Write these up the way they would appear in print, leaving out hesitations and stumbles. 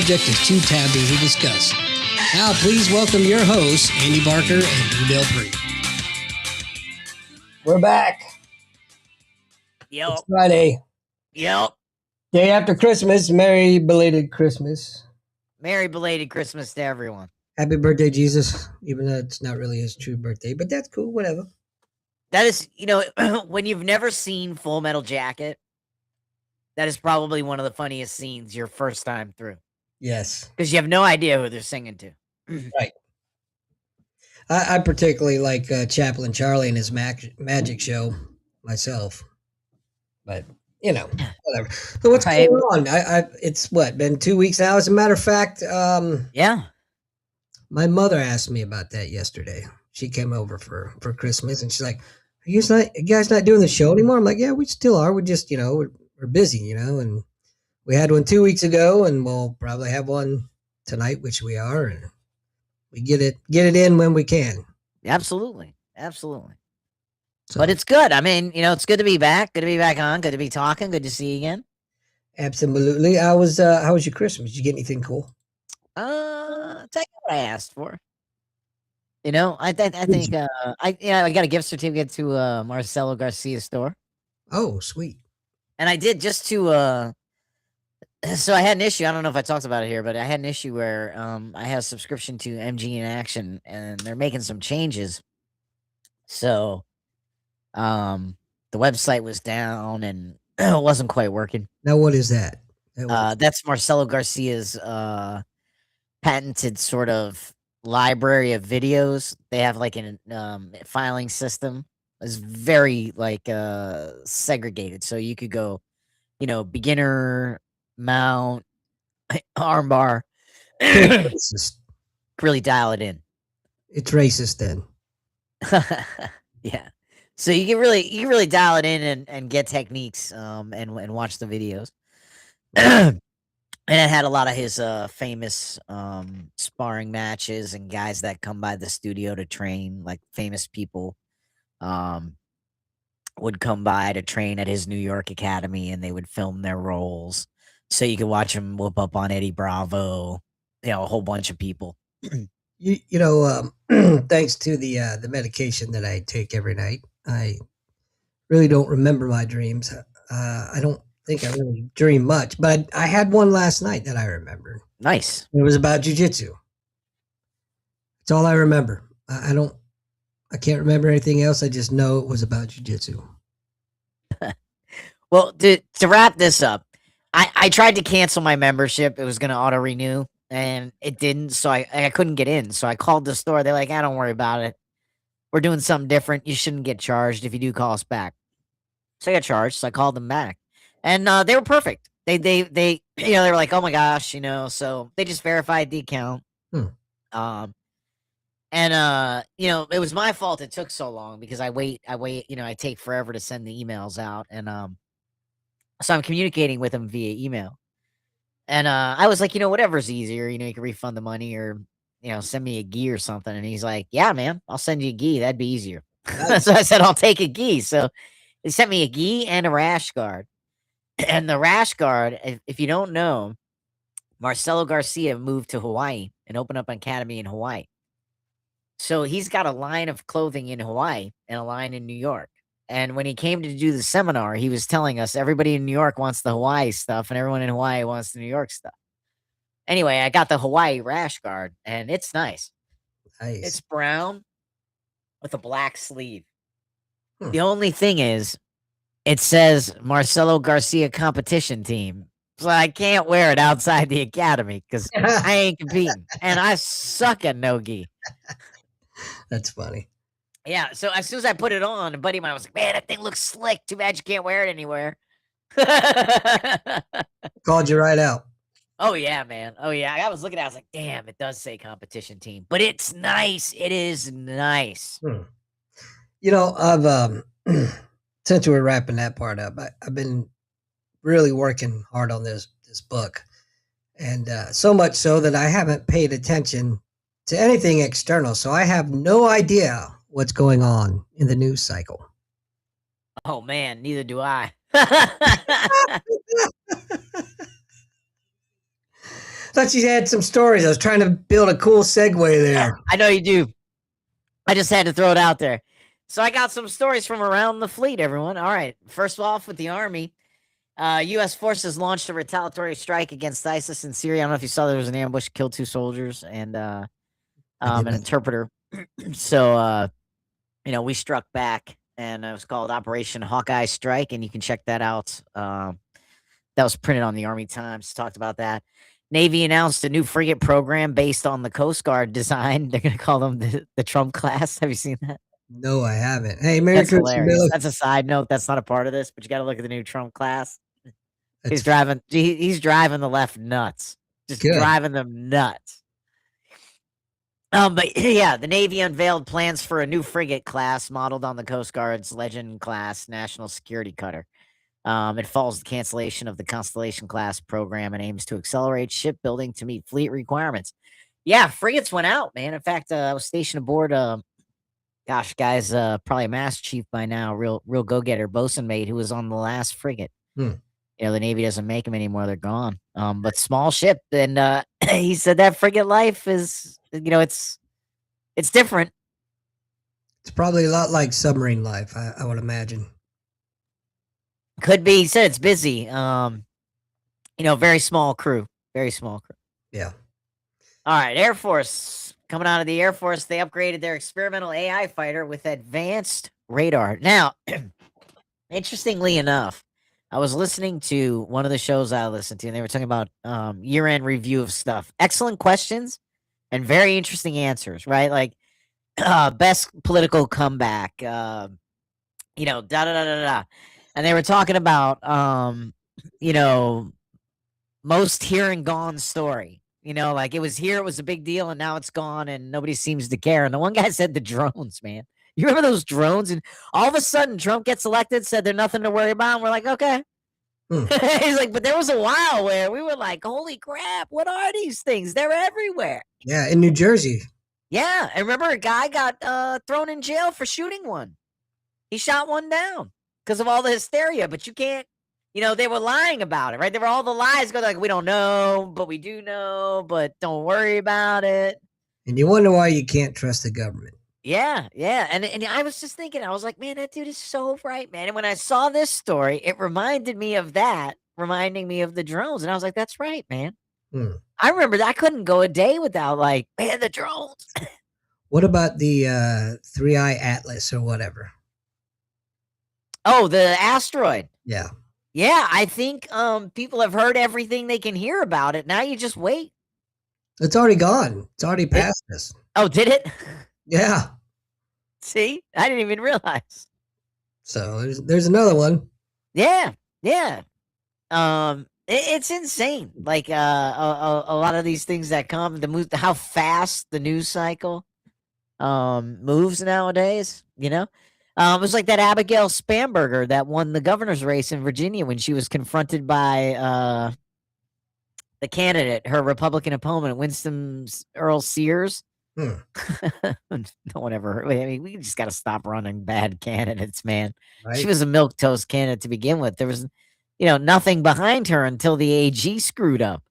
subject is too taboo to discuss. Now, please welcome your hosts, Andy Barker and Drew Del Pree. We're back. Yep. It's Friday. Yep. Day after Christmas. Merry belated Christmas. Merry belated Christmas to everyone. Happy birthday, Jesus. Even though it's not really his true birthday, but that's cool. Whatever. That is, when you've never seen Full Metal Jacket, that is probably one of the funniest scenes your first time through. Yes. Because you have no idea who they're singing to. Right. I particularly like Chaplin Charlie and his magic show myself. But, whatever. So what's going on? It's been 2 weeks now? As a matter of fact, yeah. My mother asked me about that yesterday. She came over for Christmas, and she's like, are you guys not doing the show anymore? I'm like, yeah, we still are. We just, we're busy, and we had one 2 weeks ago, and we'll probably have one tonight, which we are, and we get it in when we can. Absolutely. So. But it's good. I mean, it's good to be back. Good to be back on. Good to be talking. Good to see you again. Absolutely. How was your Christmas? Did you get anything cool? Tell you what I asked for. I think I got a gift certificate to Marcelo Garcia's store. Oh, sweet. And I did just to so I had an issue. I don't know if I talked about it here, but I had an issue where I had a subscription to MG in Action, and they're making some changes. So the website was down and it wasn't quite working. Now what is that? That's Marcelo Garcia's patented sort of library of videos. They have like an filing system. It's very segregated. So you could go, beginner, mount, armbar. Really dial it in. It's racist then. Yeah. So you can really dial it in and get techniques and watch the videos. And it had a lot of his famous sparring matches and guys that come by the studio to train, like famous people would come by to train at his New York Academy, and they would film their roles. So you could watch him whoop up on Eddie Bravo, a whole bunch of people. Thanks to the medication that I take every night, I really don't remember my dreams. I don't think I really dream much, but I had one last night that I remembered. Nice. It was about jujitsu. That's all I remember. I can't remember anything else. I just know it was about jujitsu. Well, to wrap this up, I tried to cancel my membership. It was going to auto renew, and it didn't. So I couldn't get in. So I called the store. They're like, don't worry about it. We're doing something different. You shouldn't get charged if you do call us back. So I got charged. So I called them back. And they were perfect. They they were like, oh my gosh, so they just verified the account. And it was my fault it took so long because I wait, I take forever to send the emails out. And so I'm communicating with them via email. And I was like, whatever's easier, you can refund the money or send me a gi or something. And he's like, yeah, man, I'll send you a gi. That'd be easier. So I said, I'll take a gi. So they sent me a gi and a rash guard. And the rash guard, if you don't know, Marcelo Garcia moved to Hawaii and opened up an academy in Hawaii. So he's got a line of clothing in Hawaii and a line in New York. And when he came to do the seminar, he was telling us everybody in New York wants the Hawaii stuff and everyone in Hawaii wants the New York stuff. Anyway, I got the Hawaii rash guard, and it's nice. It's brown with a black sleeve. The only thing is, it says Marcelo Garcia competition team. So I can't wear it outside the academy because I ain't competing. And I suck at no-gi. That's funny. Yeah, so as soon as I put it on, a buddy of mine was like, man, that thing looks slick. Too bad you can't wear it anywhere. Called you right out. Oh, yeah, man. Oh, yeah. I was looking at it. I was like, damn, it does say competition team. But it's nice. It is nice. I've since we're wrapping that part up, I've been really working hard on this book. And so much so that I haven't paid attention to anything external. So I have no idea what's going on in the news cycle. Oh, man, neither do I. thought you had some stories. I was trying to build a cool segue there. I know you do. I just had to throw it out there. So I got some stories from around the fleet, everyone. All right. First off, with the Army, U.S. forces launched a retaliatory strike against ISIS in Syria. I don't know if you saw there was an ambush, killed 2 soldiers and an interpreter. So, we struck back, and it was called Operation Hawkeye Strike, and you can check that out. That was printed on the Army Times. Talked about that. Navy announced a new frigate program based on the Coast Guard design. They're going to call them the Trump class. Have you seen that? No, I haven't. Hey, Merry That's Christmas, hilarious. Billy. That's a side note. That's not a part of this, but you got to look at the new Trump class. He's driving the left nuts. Just Good. driving them nuts. But yeah, the Navy unveiled plans for a new frigate class modeled on the Coast Guard's Legend class national security cutter. It follows the cancellation of the Constellation class program and aims to accelerate shipbuilding to meet fleet requirements. Yeah, frigates went out, man. In fact, I was stationed aboard. Guy's probably a Master Chief by now, real go-getter, bosun mate who was on the last frigate. The Navy doesn't make them anymore; they're gone. But small ship, and he said that frigate life is, it's different. It's probably a lot like submarine life, I would imagine. Could be. He said it's busy. Very small crew. Very small crew. Yeah. All right, Air Force. Coming out of the Air Force, they upgraded their experimental AI fighter with advanced radar. Now, interestingly enough, I was listening to one of the shows I listened to, and they were talking about year-end review of stuff. Excellent questions and very interesting answers, right? Like, best political comeback, da-da-da-da-da. And they were talking about, most here and gone story. Like it was here, it was a big deal, and now it's gone, and nobody seems to care. And the one guy said the drones, man. You remember those drones? And all of a sudden, Trump gets elected, said they're nothing to worry about, and we're like, okay. He's like, but there was a while where we were like, holy crap, what are these things? They're everywhere. Yeah, in New Jersey. Yeah, and remember a guy got thrown in jail for shooting one. He shot one down because of all the hysteria, but you can't. They were lying about it, right? There were all the lies going like, we don't know, but we do know, but don't worry about it. And you wonder why you can't trust the government. Yeah, yeah. And I was just thinking, I was like, man, that dude is so right, man. And when I saw this story, it reminded me of that, reminding me of the drones. And I was like, that's right, man. I remember that I couldn't go a day without like, man, the drones. What about the 3i Atlas or whatever? Oh, the asteroid. Yeah. Yeah, I think people have heard everything they can hear about it. Now you just wait. It's already gone. It's already past us. Oh, did it? Yeah. See? I didn't even realize. So there's another one. Yeah. Yeah. It's insane. Like a lot of these things that come, how fast the news cycle moves nowadays, It was like that Abigail Spanberger that won the governor's race in Virginia when she was confronted by the candidate, her Republican opponent, Winston Earl Sears. No one ever. I mean, we just got to stop running bad candidates, man. Right? She was a milquetoast candidate to begin with. There was, nothing behind her until the AG screwed up.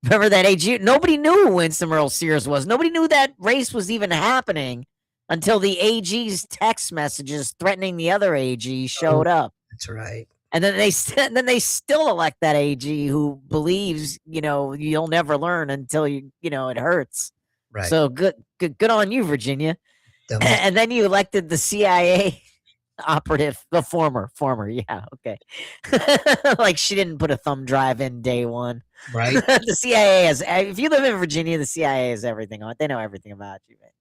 Remember that AG? Nobody knew who Winston Earl Sears was. Nobody knew that race was even happening until the AG's text messages threatening the other AG showed up. That's right. And then they still elect that AG who believes, you'll never learn until it hurts. Right. So good on you, Virginia. And then you elected the CIA operative, the former, yeah, okay. Like she didn't put a thumb drive in day one. Right. The CIA if you live in Virginia, the CIA has everything on it. They know everything about you, man.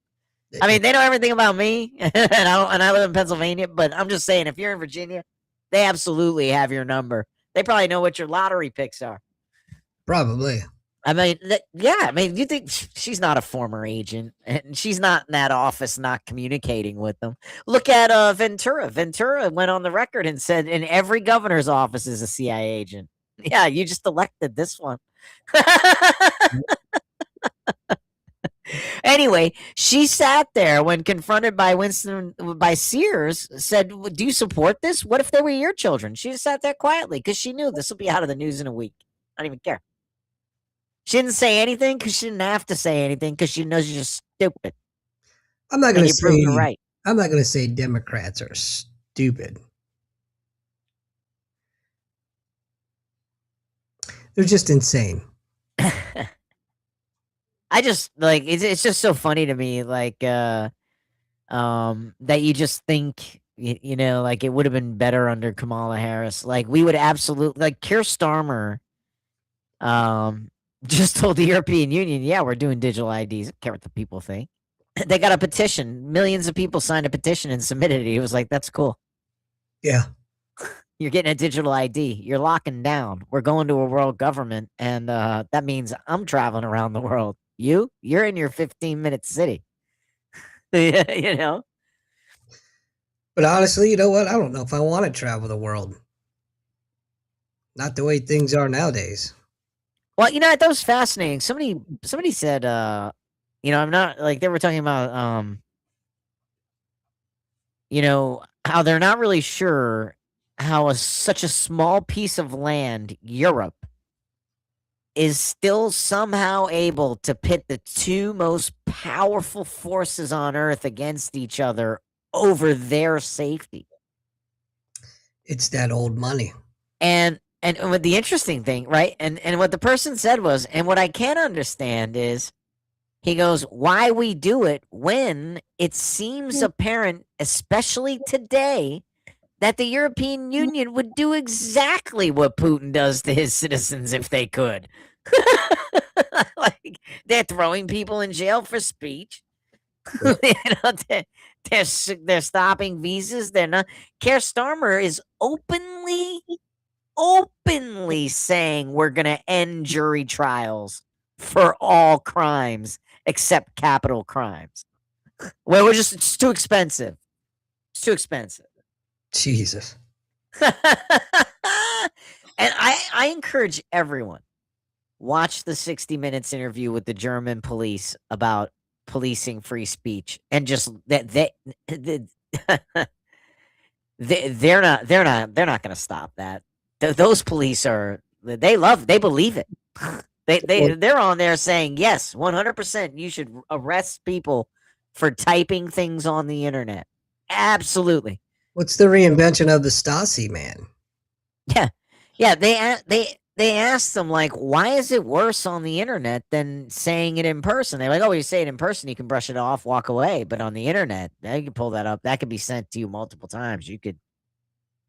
I mean, they know everything about me, and I live in Pennsylvania, but I'm just saying, if you're in Virginia, they absolutely have your number. They probably know what your lottery picks are. Probably. I mean, you think she's not a former agent, and she's not in that office not communicating with them. Look at Ventura. Ventura went on the record and said in every governor's office is a CIA agent. Yeah, you just elected this one. Anyway, she sat there when confronted by Sears, said, do you support this? What if they were your children? She just sat there quietly because she knew this will be out of the news in a week. I don't even care. She didn't say anything because she didn't have to say anything because she knows you're just stupid, I'm not and gonna you proved her say right. I'm not gonna say Democrats are stupid. They're just insane. I just like it's just so funny to me, like that you just think you know, like it would have been better under Kamala Harris. Like we would absolutely like Keir Starmer um just told the European Union, yeah, we're doing digital IDs. I don't care what the people think. They got a petition. Millions of people signed a petition and submitted it. He was like, that's cool. Yeah. You're getting a digital ID. You're locking down. We're going to a world government, and that means I'm traveling around the world. You're in your 15-minute city. You know? But honestly, you know what? I don't know if I want to travel the world. Not the way things are nowadays. Well, you know, that was fascinating. Somebody said, you know, I'm not like they were talking about you know, how they're not really sure how such a small piece of land, Europe, is still somehow able to pit the two most powerful forces on earth against each other over their safety. It's that old money. And what the interesting thing, right? And what the person said was, and what I can't understand is he goes, why we do it when it seems apparent, especially today, that the European Union would do exactly what Putin does to his citizens if they could. Like they're throwing people in jail for speech. Yep. You know, they're stopping visas. They're not. Keir Starmer is openly saying we're going to end jury trials for all crimes except capital crimes. Well, it's too expensive. It's too expensive. Jesus. And I encourage everyone, watch the 60 Minutes interview with the German police about policing free speech, and just that they're not going to stop that. Those police they believe it. Well, They're on there saying yes, 100%. You should arrest people for typing things on the internet. Absolutely. what's the reinvention of the Stasi, man? Yeah. Yeah, they asked them like, why is it worse on the internet than saying it in person? They're like, oh, you say it in person, you can brush it off, walk away, but on the internet, you can pull that up. That could be sent to you multiple times. You could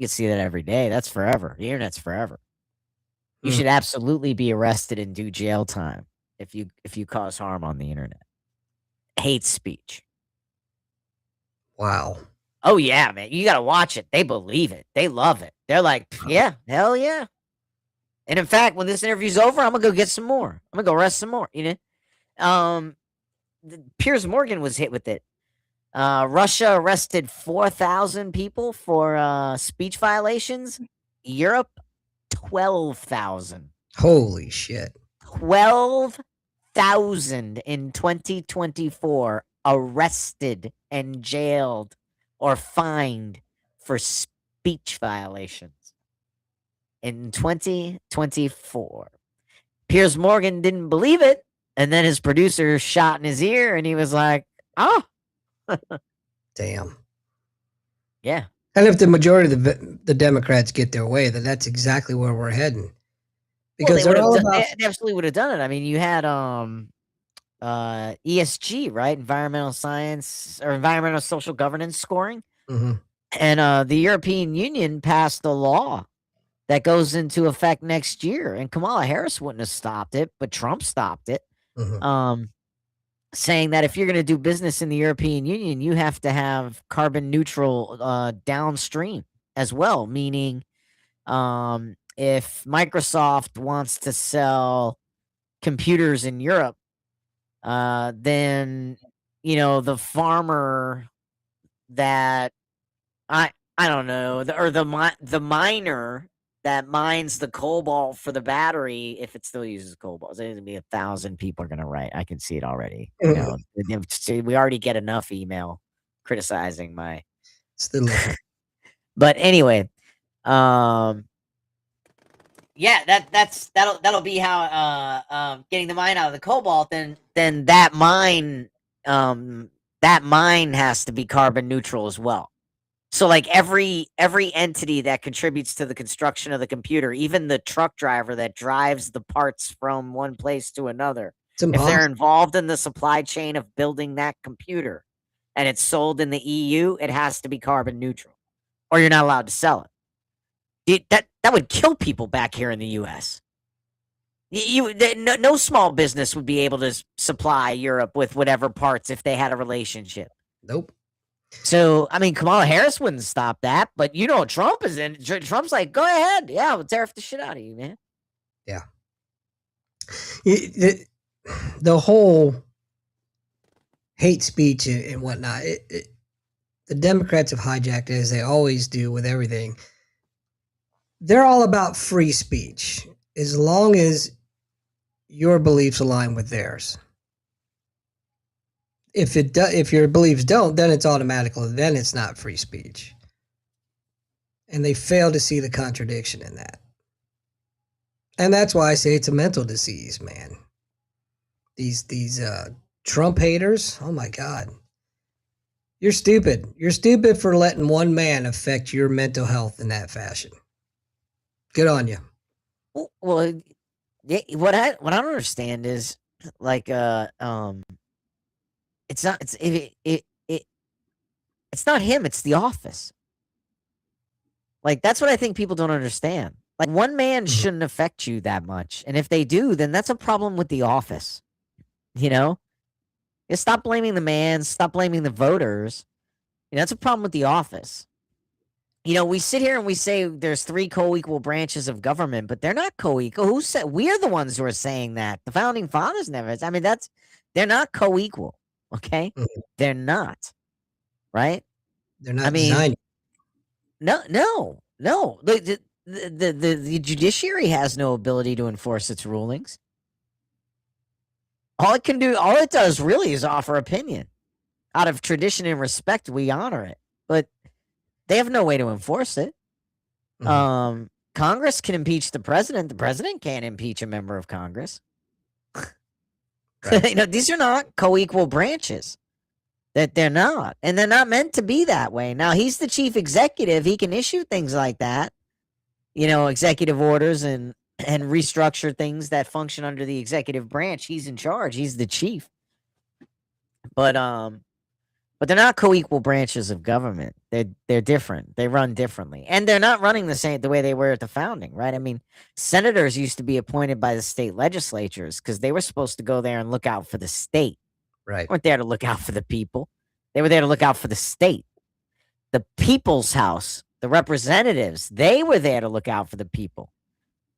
see that every day. That's forever. The internet's forever. You Hmm. should absolutely be arrested and do jail time if you cause harm on the internet. Hate speech. Wow. Oh yeah, man. You gotta watch it. They believe it. They love it. They're like, yeah, hell yeah. And in fact, when this interview's over, I'm gonna go get some more. I'm gonna go arrest some more. You know, Piers Morgan was hit with it. Russia arrested 4,000 people for speech violations. Europe, 12,000. Holy shit. 12,000 in 2024 arrested and jailed or fined for speech violations in 2024. Piers Morgan didn't believe it, and then his producer shot in his ear, and he was like, "Oh, Damn. yeah." And if the majority of the Democrats get their way, then that's exactly where we're heading. Well, Because they're all about they absolutely would have done it. I mean, you had ESG, right? Environmental science or environmental social governance scoring. Mhm. And the European Union passed a law that goes into effect next year. And Kamala Harris wouldn't have stopped it, but Trump stopped it. Mhm. Saying that if you're going to do business in the European Union, you have to have carbon neutral downstream as well. Meaning, if Microsoft wants to sell computers in Europe, then you know the farmer that I don't know the miner that mines the cobalt for the battery, if it still uses cobalt, there's gonna be 1,000 people are gonna write. I can see it already. You Mhm. know, we already get enough email criticizing my. It's the But anyway, um, Yeah, that'll be how getting the mine out of the cobalt. Then that mine has to be carbon neutral as well. So like every entity that contributes to the construction of the computer, even the truck driver that drives the parts from one place to another, It's if they're impossible. involved in the supply chain of building that computer and it's sold in the EU, it has to be carbon neutral, or you're not allowed to sell it. That would kill people back here in the US. No small business would be able to supply Europe with whatever parts if they had a relationship. Nope. So, I mean, Kamala Harris wouldn't stop that, but Trump is in. Trump's like, go ahead, yeah, we'll tariff the shit out of you, man. Yeah. The whole hate speech and whatnot, the Democrats have hijacked it, as they always do with everything. They're all about free speech as long as your beliefs align with theirs. If your beliefs don't, then it's automatically, then it's not free speech. And they fail to see the contradiction in that. And that's why I say it's a mental disease, man. These Trump haters, oh my God. You're stupid. You're stupid for letting one man affect your mental health in that fashion. Good on you. Well, yeah, what I don't understand is like it's not it's not him, it's the office. Like that's what I think people don't understand. Like one man shouldn't affect you that much. And if they do, then that's a problem with the office. You know? Just stop blaming the man, stop blaming the voters. That's a problem with the office. We sit here and we say there's 3 co-equal branches of government, but they're not co-equal. Who said we're the ones who are saying that? The founding fathers never. I mean, they're not co-equal. Okay, they're not. Right? They're not designed. No. The judiciary has no ability to enforce its rulings. All it does really is offer opinion. Out of tradition and respect, we honor it, but they have no way to enforce it. Congress can impeach the president. The president can't impeach a member of Congress. Right. These are not co-equal branches. That they're not, and they're not meant to be that way. Now he's the chief executive; he can issue things like that, executive orders and restructure things that function under the executive branch. He's in charge; he's the chief. But they're not co-equal branches of government. They're different. They run differently, and they're not running the way they were at the founding, right? I mean, senators used to be appointed by the state legislatures because they were supposed to go there and look out for the state. Right. They weren't there to look out for the people. They were there to look out for the state. The people's house, the representatives, they were there to look out for the people,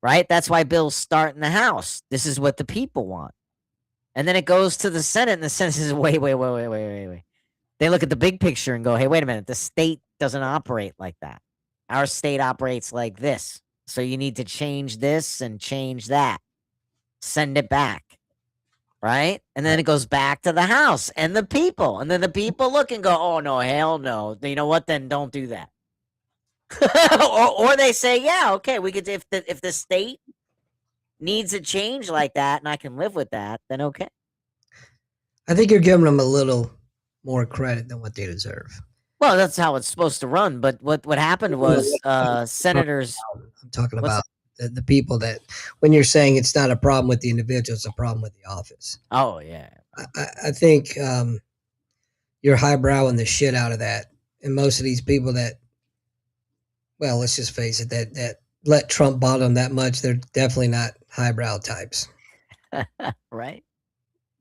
right? That's why bills start in the House. This is what the people want. And then it goes to the Senate, and the Senate says, wait. They look at the big picture and go, hey, wait a minute. The state doesn't operate like that. Our state operates like this. So you need to change this and change that. Send it back. Right? And then it goes back to the House and the people. And then the people look and go, oh, no, hell no. You know what? Then don't do that. or they say, yeah, okay, we could, if the state needs a change like that and I can live with that, then okay. I think you're giving them a little more credit than what they deserve. Well, that's how it's supposed to run. But what happened was senators. I'm talking about the people that, when you're saying it's not a problem with the individual, it's a problem with the office. Oh, yeah. I think you're highbrowing the shit out of that. And most of these people that, well, let's just face it, that let Trump bottom that much, they're definitely not highbrow types. Right.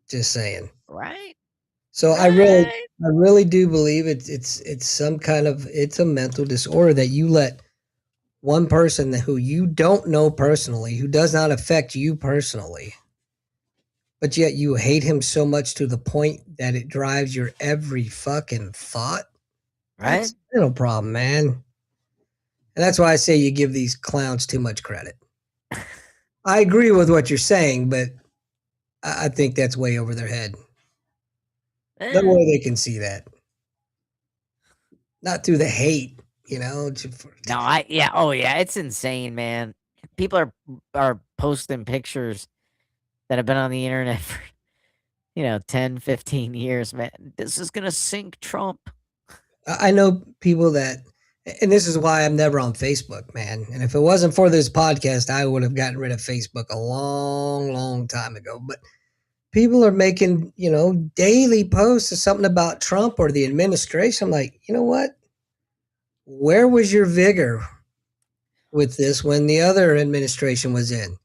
Just saying. Right. So right. I really do believe it's some kind of, it's a mental disorder that you let one person who you don't know personally, who does not affect you personally, but yet you hate him so much to the point that it drives your every fucking thought. Right. That's a little problem, man. And that's why I say you give these clowns too much credit. I agree with what you're saying, but I think that's way over their head. No way they can see that. Not through the hate, No, yeah. Oh, yeah. It's insane, man. people are posting pictures that have been on the internet for 10, 15 years, man. This is gonna sink Trump. I know people that, and this is why I'm never on Facebook, man. And if it wasn't for this podcast, I would have gotten rid of Facebook a long, long time ago. But people are making, daily posts of something about Trump or the administration. I'm like, you know what? Where was your vigor with this when the other administration was in?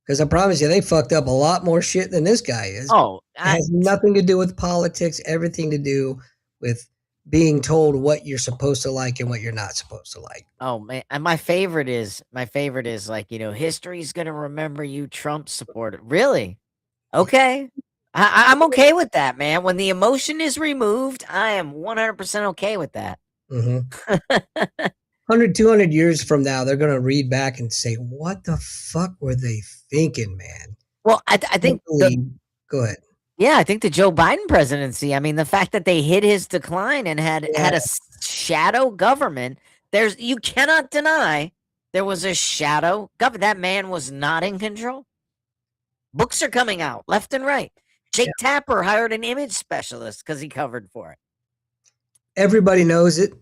Because I promise you, they fucked up a lot more shit than this guy is. Oh, It has nothing to do with politics, everything to do with being told what you're supposed to like and what you're not supposed to like. oh man, and my favorite is like, history's gonna remember you, Trump supporter. Really? Okay. I'm okay with that, man. When the emotion is removed, I am 100% okay with that. Mm-hmm. 100, 200 years from now, they're going to read back and say, what the fuck were they thinking, man? Well, I think Go ahead. yeah, I think the Joe Biden presidency, I mean, the fact that they hid his decline and had Yeah. a shadow government, you cannot deny there was a shadow government. That man was not in control. Books are coming out left and right. Jake Tapper hired an image specialist because he covered for it. Everybody knows it.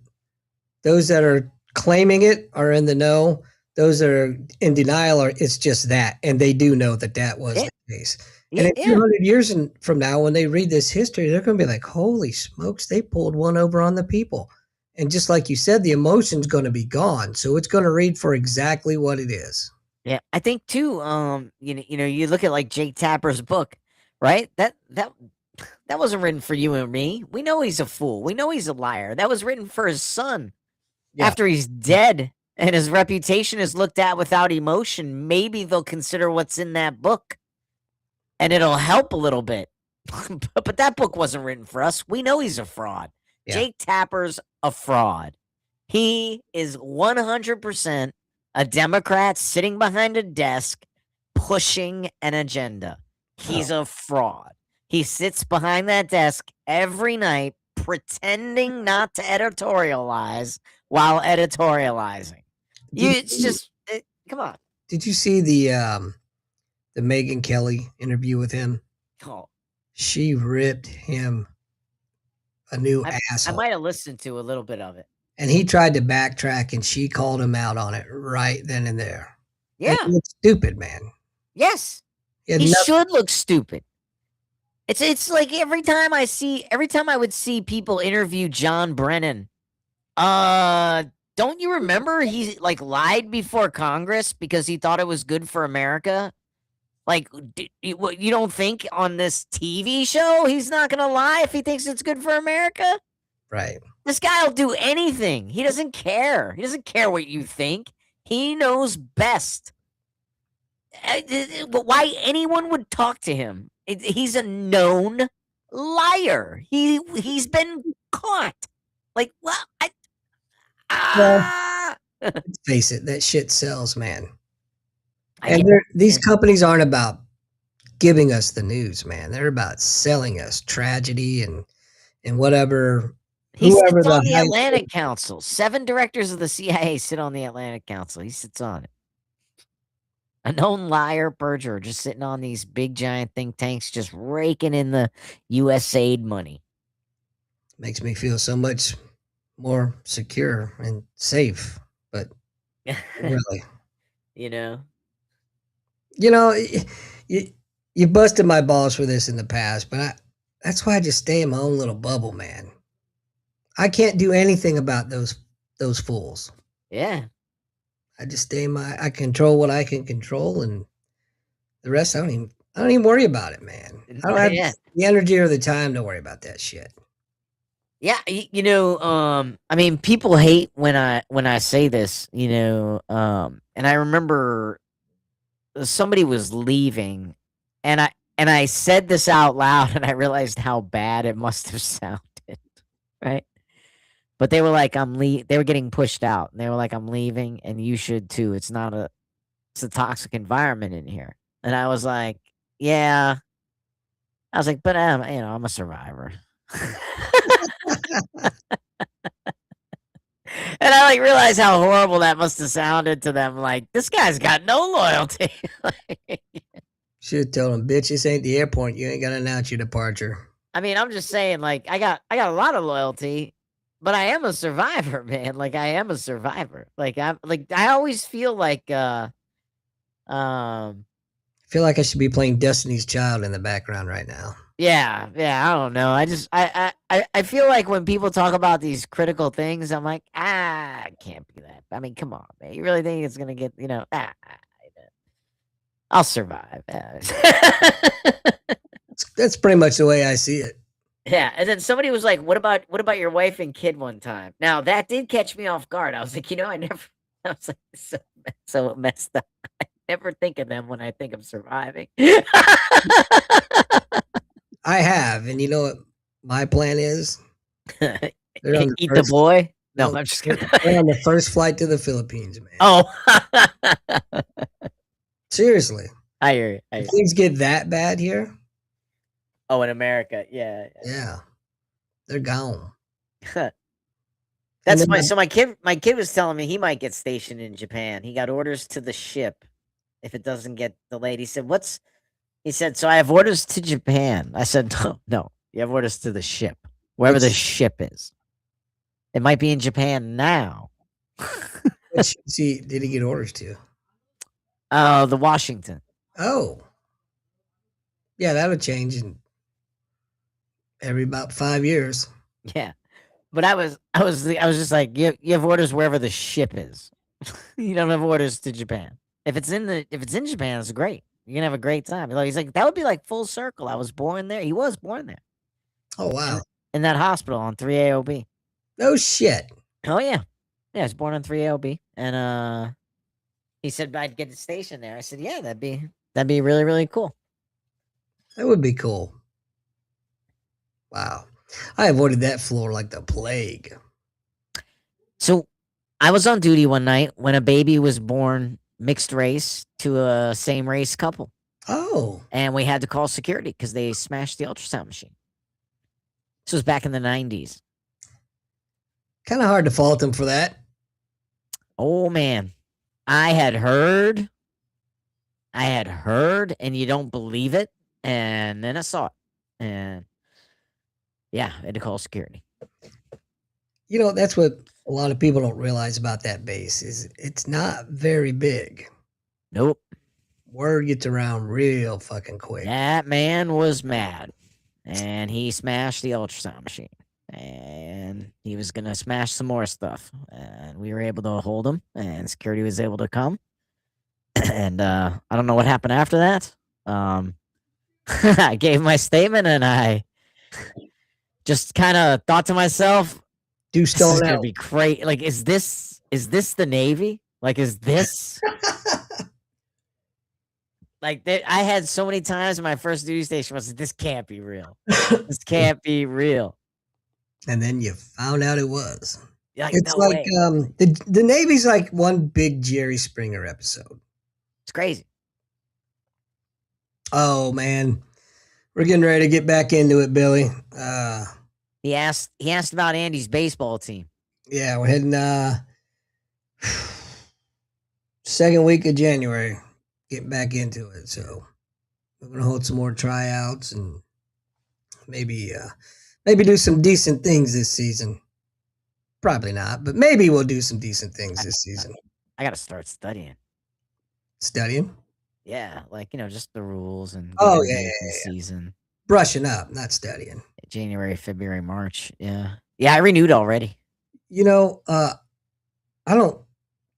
Those that are claiming it are in the know. Those that are in denial it's just that. And they do know that was the case. And in 200 years from now, when they read this history, they're going to be like, holy smokes, they pulled one over on the people. And just like you said, the emotion's going to be gone. So it's going to read for exactly what it is. Yeah, I think too. You look at like Jake Tapper's book, right? That wasn't written for you and me. We know he's a fool. We know he's a liar. That was written for his son. Yeah. After he's dead and his reputation is looked at without emotion, maybe they'll consider what's in that book, and it'll help a little bit. But that book wasn't written for us. We know he's a fraud. Yeah. Jake Tapper's a fraud. He is 100% a Democrat sitting behind a desk pushing an agenda. He's a fraud. He sits behind that desk every night pretending not to editorialize while editorializing. Come on. Did you see the Megyn Kelly interview with him? Oh. She ripped him a new asshole. I might have listened to a little bit of it. And he tried to backtrack, and she called him out on it right then and there. Yeah. And it's stupid, man. Yes. He should look stupid. It's like every time I would see people interview John Brennan, don't you remember he like lied before Congress because he thought it was good for America? Like, you don't think on this TV show he's not going to lie if he thinks it's good for America? Right. This guy will do anything. He doesn't care. He doesn't care what you think. He knows best. But why anyone would talk to him? He's a known liar. He's been caught. Like, well, let's face it, that shit sells, man. And these companies aren't about giving us the news, man. They're about selling us tragedy and whatever. He sits on the Atlantic Council. 7 directors of the CIA sit on the Atlantic Council. He sits on it. A known liar, perjurer, just sitting on these big giant think tanks, just raking in the USAID money. Makes me feel so much more secure and safe, but really, you busted my balls for this in the past, but that's why I just stay in my own little bubble, man. I can't do anything about those fools. Yeah. I just stay I control what I can control, and the rest I don't even worry about it, man. I don't have the energy or the time to worry about that shit. Yeah, I mean, people hate when I say this, and I remember somebody was leaving, and I said this out loud, and I realized how bad it must have sounded, right? But they were like, they were getting pushed out, and they were like, I'm leaving, and you should too. It's a toxic environment in here. And I was like, yeah. I was like, but I'm a survivor. And And I like realized how horrible that must have sounded to them. Like, this guy's got no loyalty. Should have told him, bitch, this ain't the airport. You ain't got to announce your departure. I mean, I'm just saying, like, I got a lot of loyalty, but I am a survivor, man. Like, I am a survivor. Like, I always feel like, I feel like I should be playing Destiny's Child in the background right now. yeah, I don't know. I feel like when people talk about these critical things, I'm like, it can't be that. I mean, come on, man. You really think it's gonna get, I'll survive. That's pretty much the way I see it. Yeah, and then somebody was like, what about your wife and kid one time?" Now that did catch me off guard. I was like, I never. I was like, so messed up. I never think of them when I think of surviving. I have, and you know what my plan is? They're on Eat the first- boy. No, no, I'm just kidding. they're on the first flight to the Philippines, man. Oh, Seriously. I hear you. If things get that bad here, Oh, in America, yeah. yeah, they're gone. That's then my so my kid was telling me he might get stationed in Japan. He got orders to the ship if it doesn't get delayed. He said, "So I have orders to Japan." I said, "No, you have orders to the ship, wherever the ship is. It might be in Japan now." See, did he get orders to? Oh, the Washington. Oh, yeah, that'll change in every about 5 years. Yeah, but I was just like, you have orders wherever the ship is. You don't have orders to Japan. If it's in Japan, it's great. You're gonna have a great time. He's like, that would be like full circle. I was born there. He was born there Oh wow, in that hospital on 3AOB. no shit. Oh yeah, I was born on 3AOB, and he said I'd get the station there. I said, yeah, that'd be really, really cool. That would be cool. Wow, I avoided that floor like the plague. So I was on duty one night when a baby was born mixed race to a same race couple. Oh, And we had to call security because they smashed the ultrasound machine. This was back in the 90s. kind of hard to fault them for that. Oh, man. I had heard, and you don't believe it. And then I saw it. And yeah, I had to call security. You know, that's what a lot of people don't realize about that base is it's not very big. Nope. Word gets around real fucking quick. That man was mad. And he smashed the ultrasound machine. And he was going to smash some more stuff. And we were able to hold him. And security was able to come. And I don't know what happened after that. I gave my statement and I just kind of thought to myself, Do this is stone gonna out. be great. Like, is this the Navy? Like, is this like I had so many times in my first duty station was like, this can't be real. This can't be real. And then you found out it was. Like, It's no like way. the Navy's like one big Jerry Springer episode. It's crazy. Oh man, we're getting ready to get back into it, Billy. He asked about Andy's baseball team. Yeah, we're heading second week of January, getting back into it. So we're gonna hold some more tryouts and maybe do some decent things this season. Probably not, but maybe we'll do some decent things this season. I gotta start studying. Studying, Yeah, like just the rules and Oh, getting yeah, ready yeah, for the season. brushing up, not studying. January, February, March. Yeah. I renewed already. You know, I don't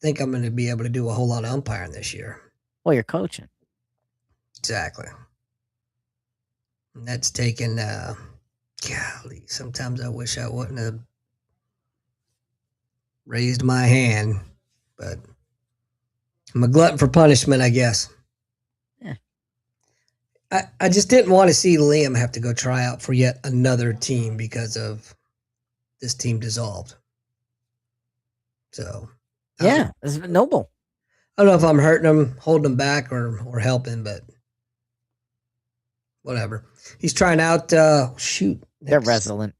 think I'm going to be able to do a whole lot of umpiring this year. Well, you're coaching. Exactly. And that's taken, golly, sometimes I wish I wouldn't have raised my hand, but I'm a glutton for punishment, I guess. Yeah. I just didn't want to see Liam have to go try out for yet another team because of this team dissolved. So, Yeah, it's noble. I don't know if I'm hurting him, holding him back, or helping, but whatever. He's trying out. They're resilient.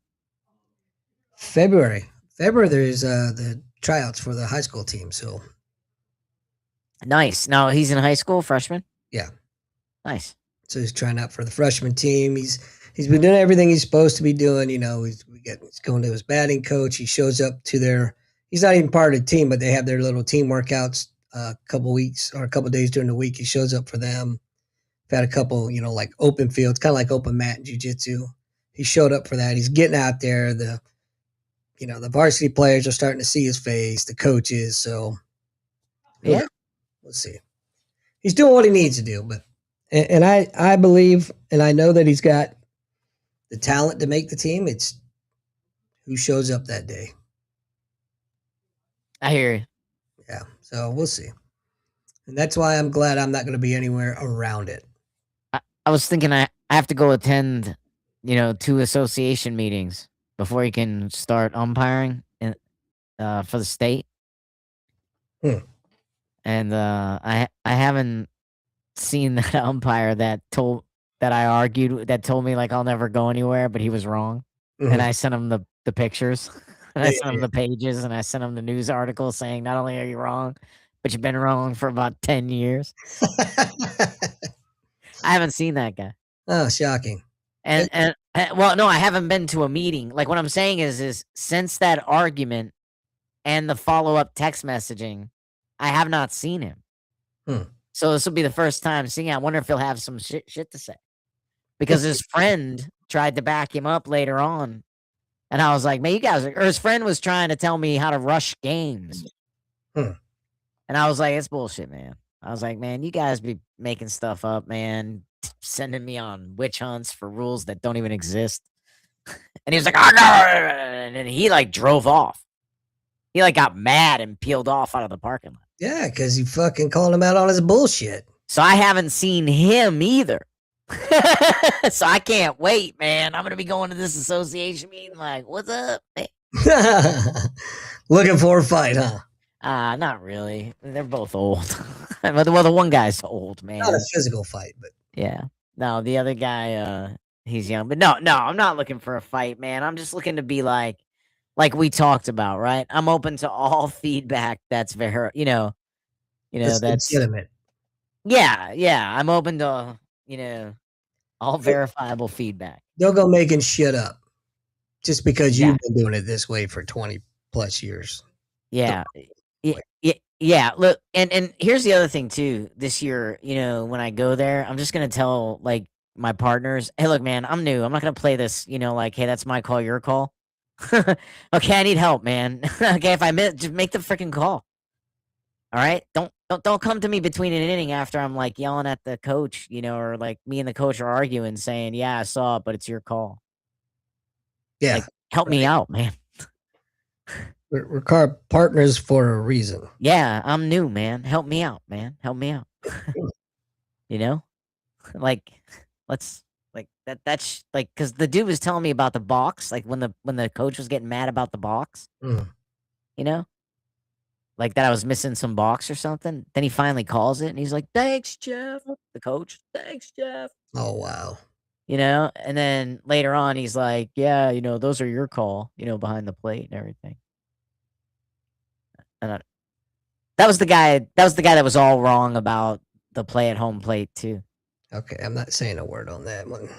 February. There's the tryouts for the high school team. So Nice. Now he's in high school, freshman. yeah, Nice. so he's trying out for the freshman team. He's been doing everything he's supposed to be doing. You know, he's going to his batting coach. He shows up to their. He's not even part of the team, but they have their little team workouts a couple weeks or a couple days during the week. He shows up for them. We've had a couple, you know, like open fields, kind of like open mat in jiu-jitsu. He showed up for that. He's getting out there. The varsity players are starting to see his face, the coaches. So Yeah. we'll see. He's doing what he needs to do, but and I believe and I know that he's got the talent to make the team. It's who shows up that day. I hear you. Yeah. So we'll see. And that's why I'm glad I'm not going to be anywhere around it. I was thinking I have to go attend, 2 association meetings before he can start umpiring for the state. And I haven't seen that umpire that told me like I'll never go anywhere, but he was wrong. And I sent him the pictures. And I sent him the pages, and I sent him the news article saying not only are you wrong, but you've been wrong for about 10 years. I haven't seen that guy. Oh, shocking. And well, no, I haven't been to a meeting. Like what I'm saying is since that argument and the follow-up text messaging, I have not seen him. So this will be the first time seeing him. I wonder if he'll have some shit to say. Because his friend tried to back him up later on. And I was like, man, you guys or his friend was trying to tell me how to rush games. And I was like, it's bullshit, man. I was like, man, you guys be making stuff up, man. Sending me on witch hunts for rules that don't even exist. And he was like, oh, no. And then he like drove off. He like got mad and peeled off out of the parking lot. Yeah, because you fucking called him out on his bullshit. So I haven't seen him either. So I can't wait, man. I'm gonna be going to this association meeting like, what's up, man? Looking for a fight, huh? Not really. They're both old. Well, the one guy's old, man. Not a physical fight, but yeah. No, the other guy, he's young. But no, I'm not looking for a fight, man. I'm just looking to be like we talked about, right? I'm open to all feedback that's very, that's legitimate. Yeah. I'm open to, all verifiable feedback. Don't go making shit up just because you've been doing it this way for 20 plus years. Yeah. Yeah. Look, and here's the other thing too. This year, when I go there, I'm just gonna tell like my partners, hey, look, man, I'm new. I'm not gonna play this, like, hey, that's my call, your call. Okay, I need help, man. Okay, if I miss, just make the freaking call. All right, don't come to me between an inning after I'm like yelling at the coach, or like me and the coach are arguing, saying, "Yeah, I saw it, but it's your call." Yeah, like, help me out, man. We're partners for a reason. Yeah, I'm new, man. Help me out, man. Help me out. Like, let's like that. That's like because the dude was telling me about the box, like when the coach was getting mad about the box. Like that I was missing some box or something. Then he finally calls it and he's like, thanks, Jeff. The coach, thanks, Jeff. Oh, wow. And then later on he's like, yeah, those are your call, behind the plate and everything. And that was the guy that was all wrong about the play at home plate too. Okay, I'm not saying a word on that one.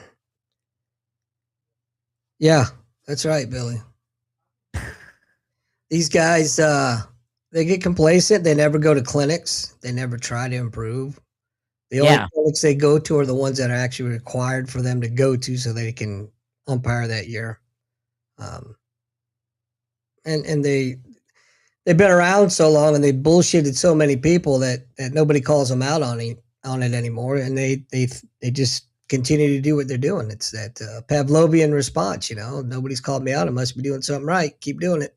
Yeah, that's right, Billy. These guys, they get complacent. They never go to clinics. They never try to improve. The only clinics they go to are the ones that are actually required for them to go to so they can umpire that year. And they've been around so long and they bullshitted so many people that nobody calls them out on it anymore. And they just continue to do what they're doing. It's that Pavlovian response, nobody's called me out. I must be doing something right. Keep doing it.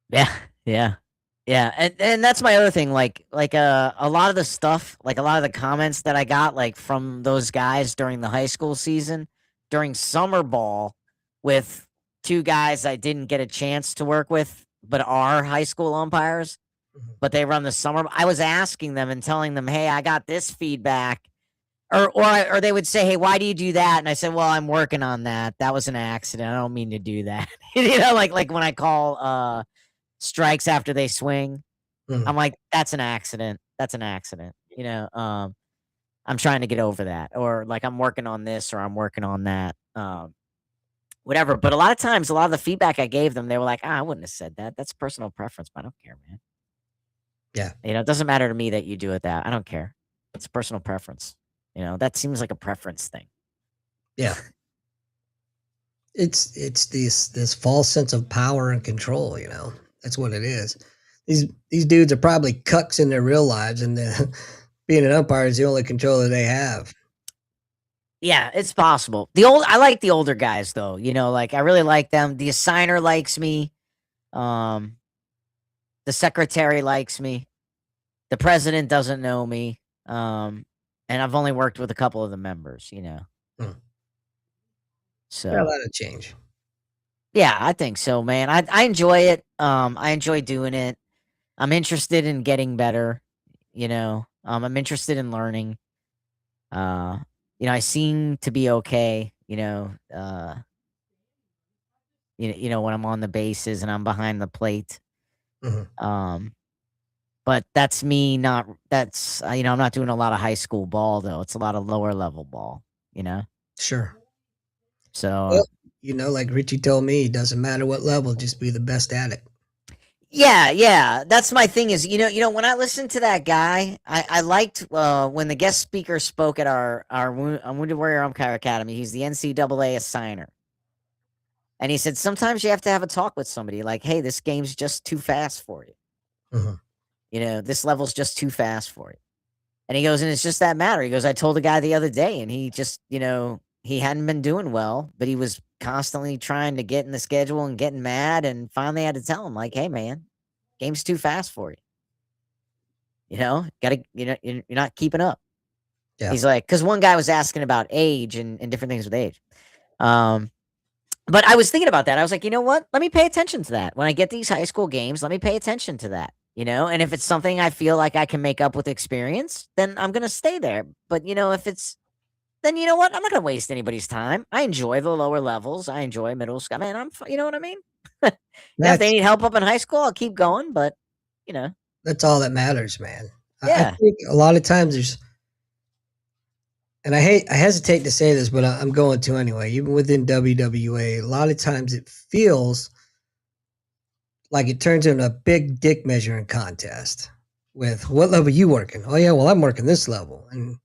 Yeah. And that's my other thing. Like a lot of the stuff, like a lot of the comments that I got, like from those guys during the high school season, during summer ball with 2 guys I didn't get a chance to work with, but are high school umpires, but they run the summer. I was asking them and telling them, hey, I got this feedback. Or they would say, hey, why do you do that? And I said, well, I'm working on that. That was an accident. I don't mean to do that. Like when I call strikes after they swing. Mhm. I'm like, that's an accident. That's an accident. I'm trying to get over that, or like I'm working on this, or I'm working on that. Whatever. But a lot of times, a lot of the feedback I gave them, they were like, I wouldn't have said that. That's personal preference, but I don't care, man. Yeah. It doesn't matter to me that you do it that. I don't care. It's personal preference. That seems like a preference thing. Yeah. It's this false sense of power and control, That's what it is. These dudes are probably cucks in their real lives, and being an umpire is the only control that they have. Yeah, it's possible. I like the older guys though. Like I really like them. The assigner likes me. The secretary likes me. The president doesn't know me. And I've only worked with a couple of the members, Hmm. So Yeah, that'll change. yeah, I think so, man. I enjoy it. I enjoy doing it. I'm interested in getting better, I'm interested in learning. I seem to be okay, when I'm on the bases and I'm behind the plate. Mhm. But that's me not that's I'm not doing a lot of high school ball though. It's a lot of lower level ball, you know? Sure. So Well, like Richie told me, it doesn't matter what level, just be the best at it. yeah. That's my thing is, when I listened to that guy, I liked when the guest speaker spoke at our Wounded Warrior Umpire Academy. He's the NCAA assigner. And he said, sometimes you have to have a talk with somebody like, hey, this game's just too fast for you. Mhm. This level's just too fast for you. And he goes, and it's just that matter. He goes, I told a guy the other day, and he just, he hadn't been doing well, but he was constantly trying to get in the schedule and getting mad. And finally had to tell him, like, hey, man, game's too fast for you. Gotta, you're not keeping up. Yeah. He's like, because one guy was asking about age and different things with age. But I was thinking about that. I was like, you know what? Let me pay attention to that. When I get these high school games, let me pay attention to that. And if it's something I feel like I can make up with experience, then I'm going to stay there. But, if then you know what? I'm not going to waste anybody's time. I enjoy the lower levels. I enjoy middle school. Man, you know what I mean? If they That's need help up in high school, I'll keep going. But, that's all that matters, man. I yeah. think a lot of times and I hesitate to say this, but I'm going to anyway. Even within WWA, a lot of times it feels like it turns into a big dick measuring contest with what level you working. Oh yeah, well I'm working this level, and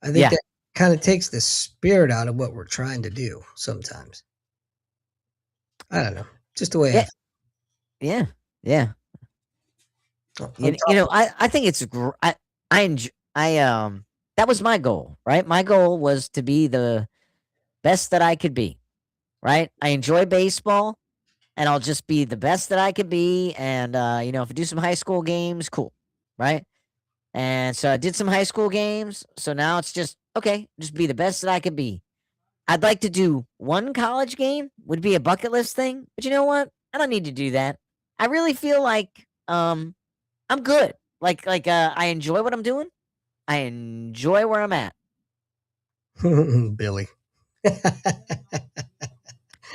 I think Yeah. that kind of takes the spirit out of what we're trying to do. Sometimes I don't know, just the way Yeah. Yeah. Yeah. I think it's I enjoy that was my goal, right? My goal was to be the best that I could be, right? I enjoy baseball and I'll just be the best that I could be. And, if I do some high school games, cool, right? And so I did some high school games. So now it's just, okay, just be the best that I could be. I'd like to do one college game, would be a bucket list thing. But you know what? I don't need to do that. I really feel like I'm good. I enjoy what I'm doing. I enjoy where I'm at. Billy.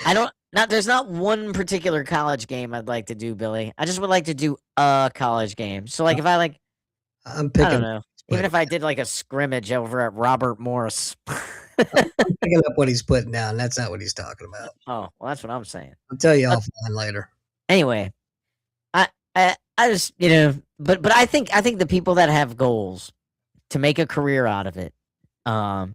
I don't not there's not one particular college game I'd like to do, Billy. I just would like to do a college game. So if I I'm I don't picking, know. Even if I did like a scrimmage over at Robert Morris. I'm picking up what he's putting down. That's not what he's talking about. Oh, well that's what I'm saying. I'll tell you Uh, offline later. anyway, I just, but I think the people that have goals to make a career out of it, I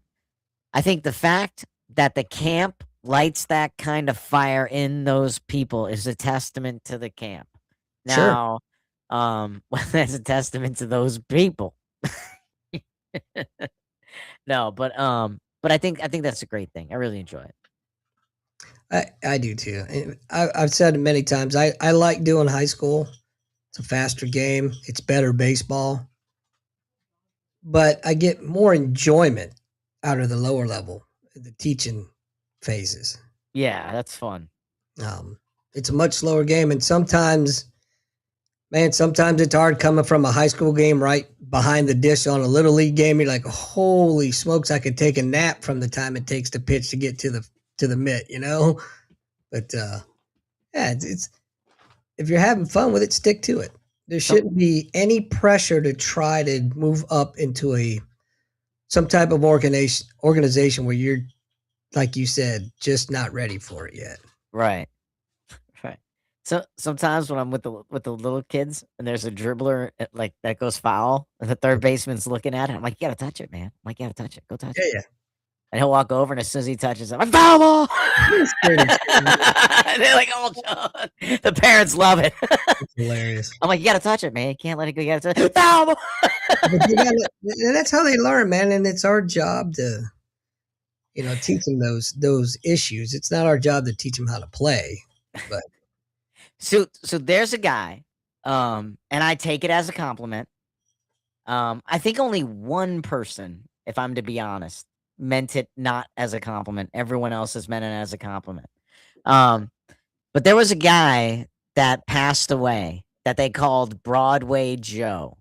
think the fact that the camp lights that kind of fire in those people is a testament to the camp. Sure. Now, that's a testament to those people. No, but I think that's a great thing. I really enjoy it. I do too. And I've said it many times. I like doing high school. It's a faster game. It's better baseball. But I get more enjoyment out of the lower level, the teaching phases. Yeah, that's fun. It's a much slower game, and sometimes, man, sometimes it's hard coming from a high school game right behind the dish on a little league game. You're like, holy smokes, I could take a nap from the time it takes to pitch to get to the mitt, But yeah, if you're having fun with it, stick to it. There Some shouldn't be any pressure to try to move up into some type of organization where you're, like you said, just not ready for it yet. right. Right. So sometimes when I'm with the little kids and there's a dribbler like that goes foul and the third baseman's looking at it, I'm like, you gotta touch it, man. I'm like, you gotta touch it. Go touch Yeah, it. yeah. And he'll walk over and as soon as he touches it, I'm like, foul ball. It's scared of And they're like, oh, John. The parents love it. It's hilarious. I'm like, you gotta touch it, man. You can't let it go. You gotta touch it. Foul ball. But and that's how they learn, man. And it's our job to, teach them those issues. It's not our job to teach them how to play, but So there's a guy, and I take it as a compliment. I think only one person, if I'm to be honest, meant it not as a compliment. Everyone else has meant it as a compliment. Um, but there was a guy that passed away that they called Broadway Joe.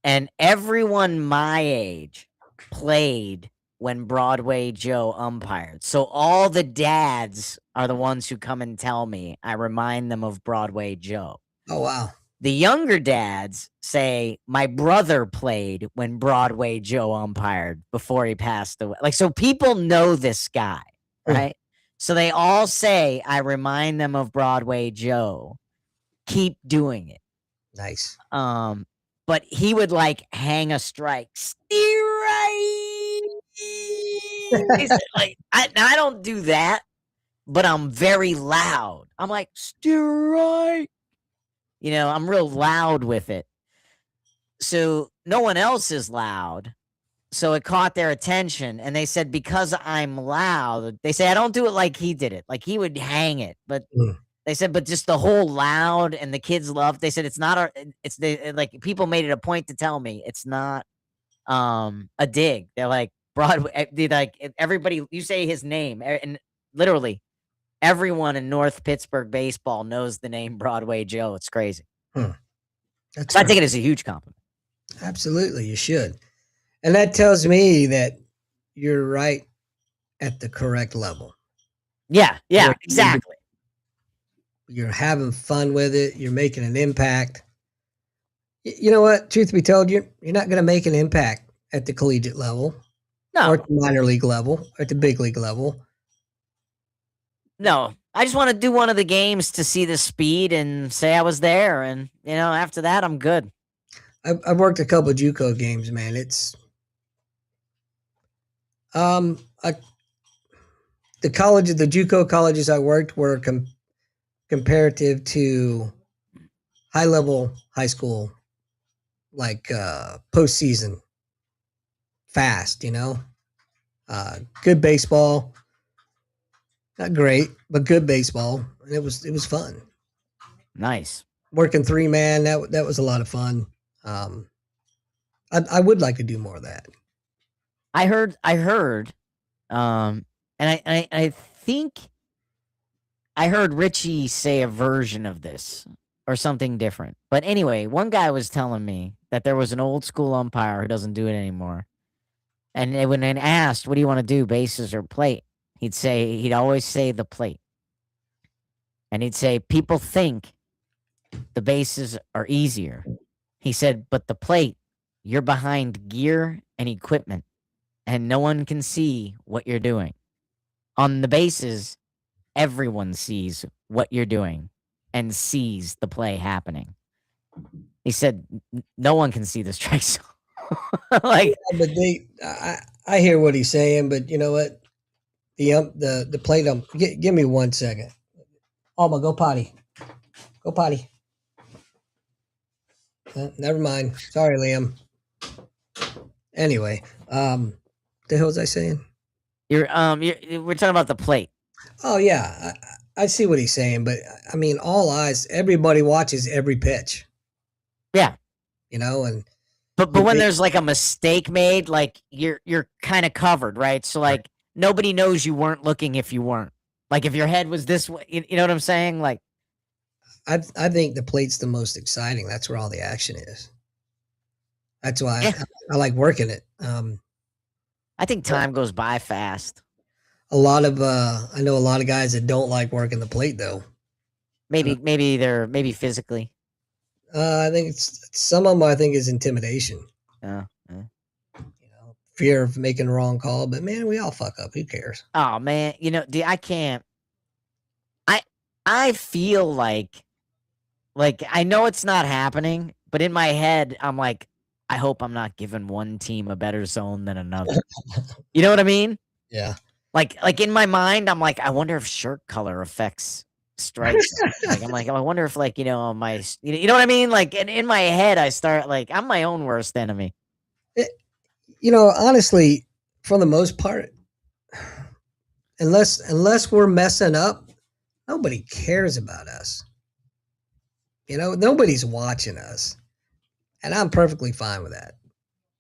And everyone my age played when Broadway Joe umpired. So all the dads are the ones who come and tell me. I remind them of Broadway Joe. oh wow, The younger dads say my brother played when Broadway Joe umpired before he passed away. Like, so people know this guy, right? So they all say I remind them of Broadway Joe. Keep doing it. nice. But he would like hang a strike. Steer right. Like I don't do that, but I'm very loud. I'm like, steer right. I'm real loud with it. So no one else is loud. So it caught their attention. And they said, because I'm loud, they say I don't do it like he did it. Like he would hang it. But they said, but just the whole loud and the kids loved. They said it's not like people made it a point to tell me it's not a dig. They're like Broadway, like everybody, you say his name and literally everyone in North Pittsburgh baseball knows the name Broadway Joe. It's crazy. That's So I take it as a huge compliment. Absolutely, you should. And that tells me that you're right at the correct level. Yeah, You're- exactly. You're having fun with it. You're making an impact. You know what? Truth be told, you're not going to make an impact at the collegiate level or No, at the minor league level or at the big league level. no. I just want to do one of the games to see the speed and say I was there. And, after that, I'm good. I've worked a couple of JUCO games, man. It's the JUCO colleges I worked were comparative to high level high school, like postseason, fast. Good baseball, not great, but good baseball, and it was fun. Nice. Working 3-man, that was a lot of fun. I would like to do more of that. I heard, and I think I heard Richie say a version of this or something different. But anyway, one guy was telling me that there was an old school umpire who doesn't do it anymore. And when asked, what do you want to do, bases or plate? He'd always say the plate. And he'd say, people think the bases are easier. He said, but the plate, you're behind gear and equipment, and no one can see what you're doing. On the bases, everyone sees what you're doing and sees the play happening. He said, no one can see the strike zone. Like, Yeah, but I hear what he's saying, but you know what? The plate give me 1 second. Alma, go potty. Go potty. Never mind. Sorry, Liam. Anyway, the hell was I saying? we're talking about the plate. Oh yeah, I see what he's saying, but I mean, all eyes, everybody watches every pitch. Yeah. And But when there's like a mistake made, like you're kind of covered, right? So like nobody knows you weren't looking if you weren't. Like if your head was this way, you know what I'm saying? Like I think the plate's the most exciting. That's where all the action is. That's why I like working it. I think time goes by fast. I know a lot of guys that don't like working the plate though. Maybe physically. I think it's some of them. I think is intimidation. Yeah. Fear of making a wrong call. But man, we all fuck up. Who cares? Oh man, dude, I can't. I feel like I know it's not happening, but in my head, I'm like, I hope I'm not giving one team a better zone than another. You know what I mean? Yeah. Like in my mind, I'm like, I wonder if shirt color affects strikes. I'm like, I wonder if my, you know what I mean? Like in my head, I start like, I'm my own worst enemy. Honestly, for the most part, unless we're messing up, nobody cares about us. Nobody's watching us, and I'm perfectly fine with that.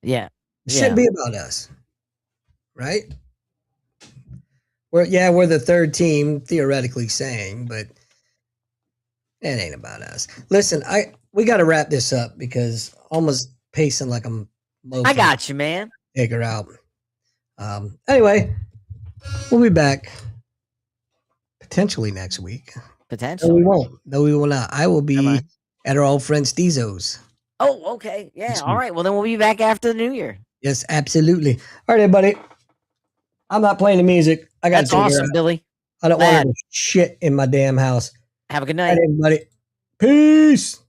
Yeah. It shouldn't be about us, right? We're the third team theoretically saying, but it ain't about us. Listen, we got to wrap this up because almost pacing like I'm. I got you, man. Take her out. Anyway, we'll be back potentially next week. Potentially. No, we won't. No, we will not. I will be at our old friend Steezo's. Oh, okay. Yeah. All right. Well, then we'll be back after the new year. Yes, absolutely. All right, everybody. I'm not playing the music. I got to take awesome, Billy. I don't want to shit in my damn house. Have a good night. All right, everybody. Peace.